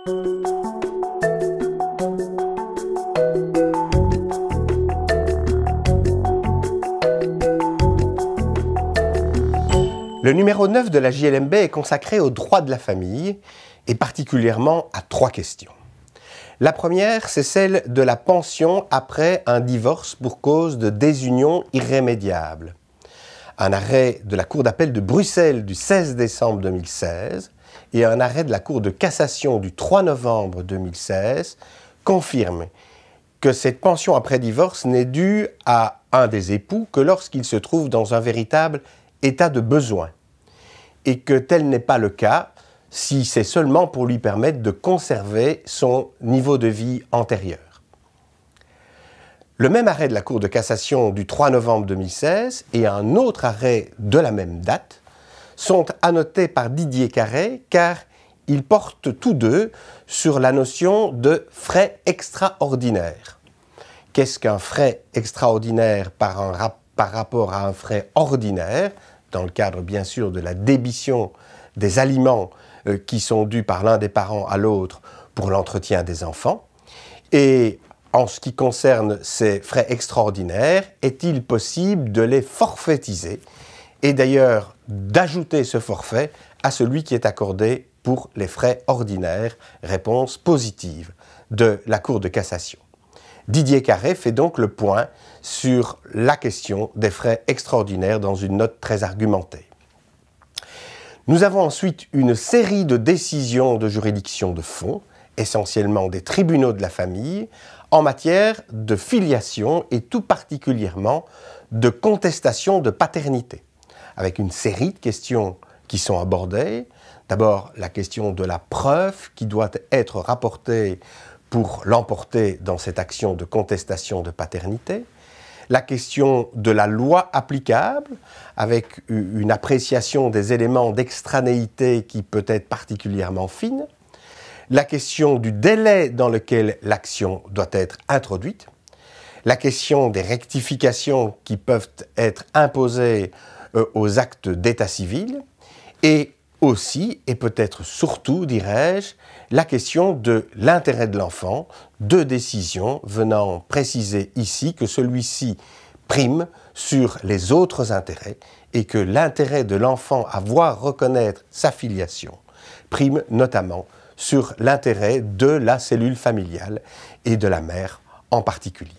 Le numéro 9 de la JLMB est consacré aux droits de la famille et particulièrement à 3 questions. La première, c'est celle de la pension après un divorce pour cause de désunion irrémédiable. Un arrêt de la Cour d'appel de Bruxelles du 16 décembre 2016 et un arrêt de la Cour de cassation du 3 novembre 2016 confirment que cette pension après divorce n'est due à un des époux que lorsqu'il se trouve dans un véritable état de besoin, et que tel n'est pas le cas si c'est seulement pour lui permettre de conserver son niveau de vie antérieur. Le même arrêt de la Cour de cassation du 3 novembre 2016 et un autre arrêt de la même date sont annotés par Didier Carré car ils portent tous deux sur la notion de frais extraordinaires. Qu'est-ce qu'un frais extraordinaire par rapport à un frais ordinaire, dans le cadre bien sûr de la débition des aliments qui sont dus par l'un des parents à l'autre pour l'entretien des enfants. Et en ce qui concerne ces frais extraordinaires, est-il possible de les forfaitiser et d'ailleurs d'ajouter ce forfait à celui qui est accordé pour les frais ordinaires? Réponse positive de la Cour de cassation. Didier Carré fait donc le point sur la question des frais extraordinaires dans une note très argumentée. Nous avons ensuite une série de décisions de juridiction de fond, essentiellement des tribunaux de la famille, en matière de filiation et tout particulièrement de contestation de paternité, avec une série de questions qui sont abordées. D'abord, la question de la preuve qui doit être rapportée pour l'emporter dans cette action de contestation de paternité, la question de la loi applicable, avec une appréciation des éléments d'extranéité qui peut être particulièrement fine, la question du délai dans lequel l'action doit être introduite, la question des rectifications qui peuvent être imposées aux actes d'état civil, et aussi, et peut-être surtout, dirais-je, la question de l'intérêt de l'enfant, deux décisions venant préciser ici que celui-ci prime sur les autres intérêts et que l'intérêt de l'enfant à voir reconnaître sa filiation prime notamment sur l'intérêt de la cellule familiale et de la mère en particulier.